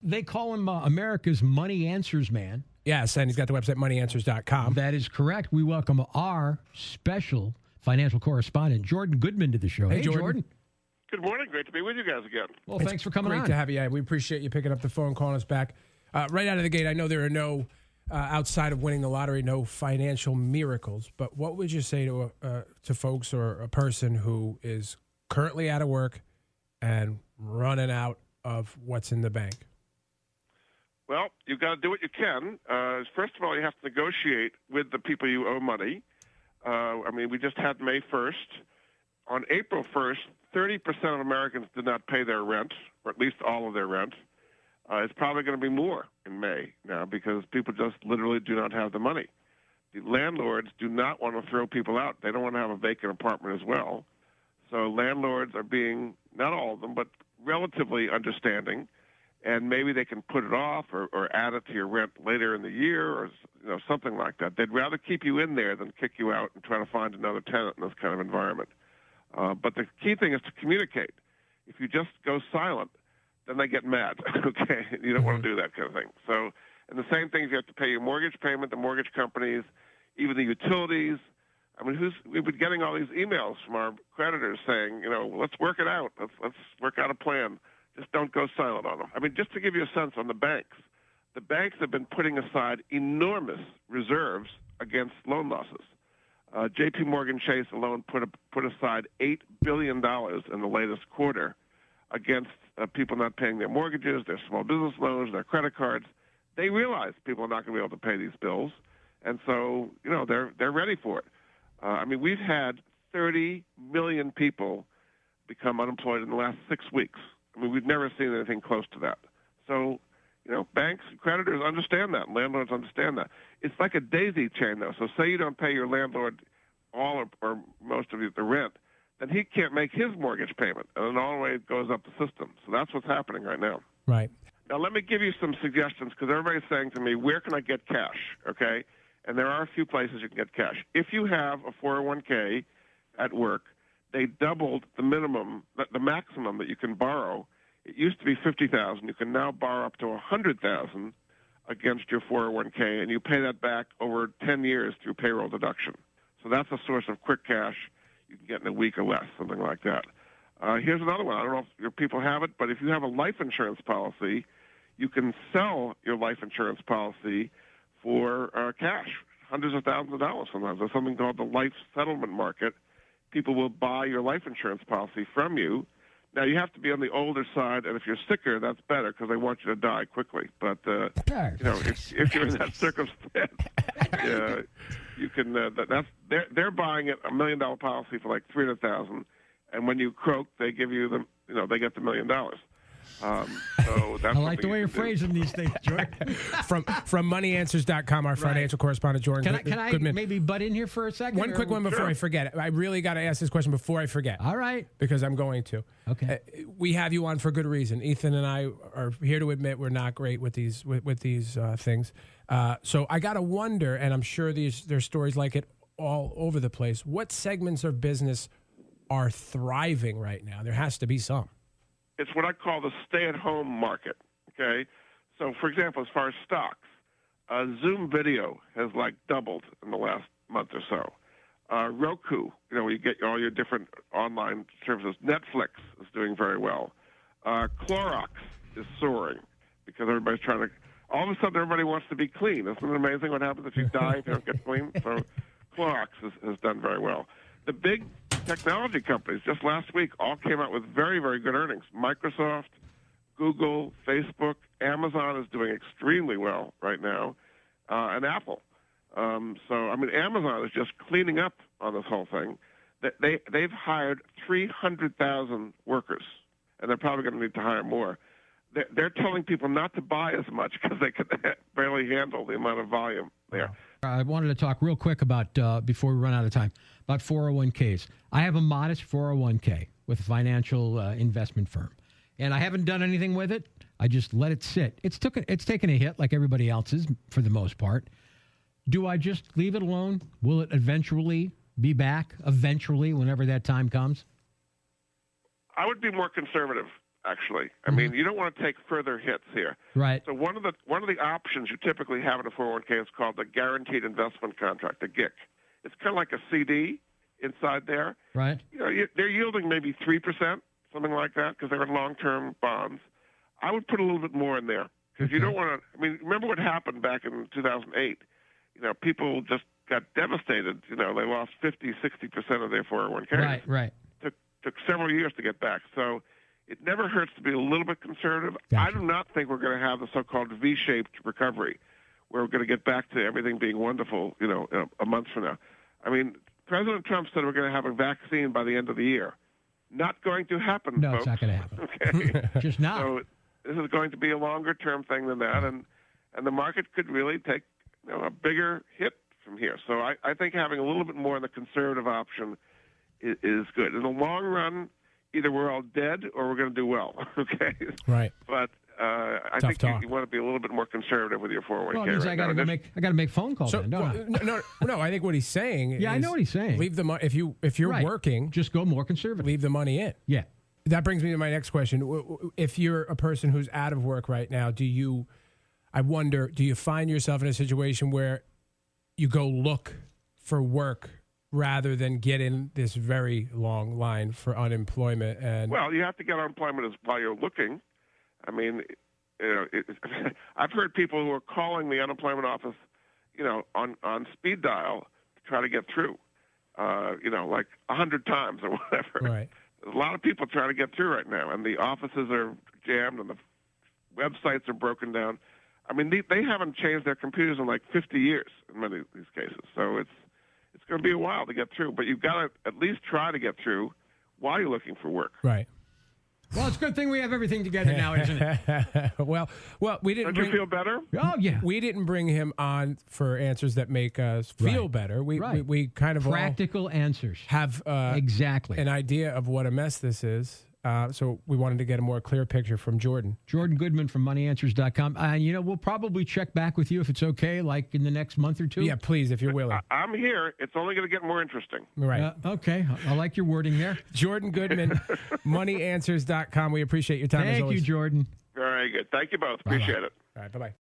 They call him America's Money Answers Man. Yes, and he's got the website moneyanswers.com. That is correct. We welcome our special financial correspondent, Jordan Goodman, to the show. Hey, Jordan. Good morning. Great to be with you guys again. Well, thanks for coming on. Great to have you. Yeah, we appreciate you picking up the phone, calling us back. Right out of the gate, I know there are no, outside of winning the lottery, no financial miracles. But what would you say to folks or a person who is currently out of work and running out of what's in the bank? Well, you've got to do what you can. First of all, you have to negotiate with the people you owe money. We just had May 1st. On April 1st, 30% of Americans did not pay their rent, or at least all of their rent. It's probably going to be more in May now because people just literally do not have the money. The landlords do not want to throw people out. They don't want to have a vacant apartment as well. So landlords are being, not all of them, but relatively understanding, and maybe they can put it off or add it to your rent later in the year or something like that. They'd rather keep you in there than kick you out and try to find another tenant in this kind of environment. But the key thing is to communicate. If you just go silent, then they get mad, okay? You don't want to do that kind of thing. So, and the same thing is you have to pay your mortgage payment, the mortgage companies, even the utilities. We've been getting all these emails from our creditors saying, let's work it out. Let's work out a plan. Just don't go silent on them. Just to give you a sense on the banks have been putting aside enormous reserves against loan losses. J.P. Morgan Chase alone put aside $8 billion in the latest quarter against people not paying their mortgages, their small business loans, their credit cards. They realize people are not going to be able to pay these bills, and so they're ready for it. We've had 30 million people become unemployed in the last 6 weeks. We've never seen anything close to that. So, banks, creditors understand that. Landlords understand that. It's like a daisy chain, though. So say you don't pay your landlord all or most of the rent, then he can't make his mortgage payment, and then all the way it goes up the system. So that's what's happening right now. Right. Now, let me give you some suggestions, because everybody's saying to me, where can I get cash, okay? And there are a few places you can get cash. If you have a 401k at work, they doubled the maximum that you can borrow. It used to be $50,000. You can now borrow up to $100,000 against your 401k, and you pay that back over 10 years through payroll deduction. So that's a source of quick cash you can get in a week or less, something like that. Here's another one. I don't know if your people have it, but if you have a life insurance policy, you can sell your life insurance policy for cash, hundreds of thousands of dollars sometimes. There's something called the life settlement market. People will buy your life insurance policy from you. Now, you have to be on the older side, and if you're sicker, that's better because they want you to die quickly. But, if you're in that circumstance, you can, they're buying it, $1 million policy for like $300,000, and when you croak, they give you they get the $1 million. So that's I like the way you're phrasing these things, Jordan. From moneyanswers.com, our financial correspondent, Jordan. Can I Goodman. maybe butt in here for a second? One quick one before I forget. I really got to ask this question before I forget. All right. Because I'm going to. Okay. We have you on for good reason. Ethan and I are here to admit we're not great with these things. So I got to wonder, and I'm sure there's stories like it all over the place. What segments of business are thriving right now? There has to be some. It's what I call the stay-at-home market, okay? So, for example, as far as stocks, Zoom Video has, doubled in the last month or so. Roku, where you get all your different online services. Netflix is doing very well. Clorox is soaring because everybody's trying to – all of a sudden everybody wants to be clean. Isn't it amazing what happens if you die if you don't get clean? So Clorox has done very well. The big technology companies just last week all came out with very, very good earnings. Microsoft, Google, Facebook, Amazon is doing extremely well right now, and Apple. Amazon is just cleaning up on this whole thing. They've hired 300,000 workers, and they're probably going to need to hire more. They're telling people not to buy as much because they can barely handle the amount of volume there. I wanted to talk real quick about, before we run out of time, about 401ks. I have a modest 401k with a financial investment firm, and I haven't done anything with it. I just let it sit. It's taken a hit like everybody else's for the most part. Do I just leave it alone? Will it eventually be back, whenever that time comes? I would be more conservative. actually. I mean, you don't want to take further hits here. Right. So one of the options you typically have in a 401k is called the guaranteed investment contract, the GIC. It's kind of like a CD inside there. Right. You know, they're yielding maybe 3%, something like that, because they're in long-term bonds. I would put a little bit more in there because you don't want to. I mean, remember what happened back in 2008? You know, people just got devastated. You know, they lost 50-60% of their 401k. Right. Took several years to get back. So it never hurts to be a little bit conservative. Gotcha. I do not think we're going to have the so-called V-shaped recovery where we're going to get back to everything being wonderful, you know, a month from now. I mean, President Trump said we're going to have a vaccine by the end of the year. Not going to happen, No, folks. it's not going to happen. Okay. Just not. So this is going to be a longer-term thing than that, and the market could really take, you know, a bigger hit from here. So I think having a little bit more on the conservative option is good. In the long run, either we're all dead or we're going to do well. Okay. Right. But I Tough think talk. you want to be a little bit more conservative with your 401k. Well, it means right I got now. to go make phone calls. So then, don't I? no. I think what he's saying. Yeah, I is know what he's saying. Leave the money if you're Right. working. Just go more conservative. Leave the money in. Yeah. That brings me to my next question. If you're a person who's out of work right now, do you find yourself in a situation where you go look for work rather than get in this very long line for unemployment? And Well, you have to get unemployment while you're looking. I mean, you know, I've heard people who are calling the unemployment office, you know, on speed dial to try to get through, you know, like 100 times or whatever. right. There's a lot of people trying to get through right now, and the offices are jammed and the websites are broken down. I mean, they haven't changed their computers in like 50 years in many of these cases. So it's going to be a while to get through, but you've got to at least try to get through while you're looking for work. Right. Well, it's a good thing we have everything together now, isn't it? well, we didn't. Don't you feel better? Oh, yeah. We didn't bring him on for answers that make us feel Right. better. We Right. we kind of Practical answers. all have Exactly. an idea of what a mess this is. So we wanted to get a more clear picture from Jordan. Jordan Goodman from MoneyAnswers.com. And, you know, we'll probably check back with you if it's okay, like in the next month or two. Yeah, please, if you're willing. I'm here. It's only going to get more interesting. Right. Okay. I like your wording there. Jordan Goodman, MoneyAnswers.com. We appreciate your time as Thank always. you, Jordan. Very good. Thank you both. Bye-bye. Appreciate it. All right, bye-bye.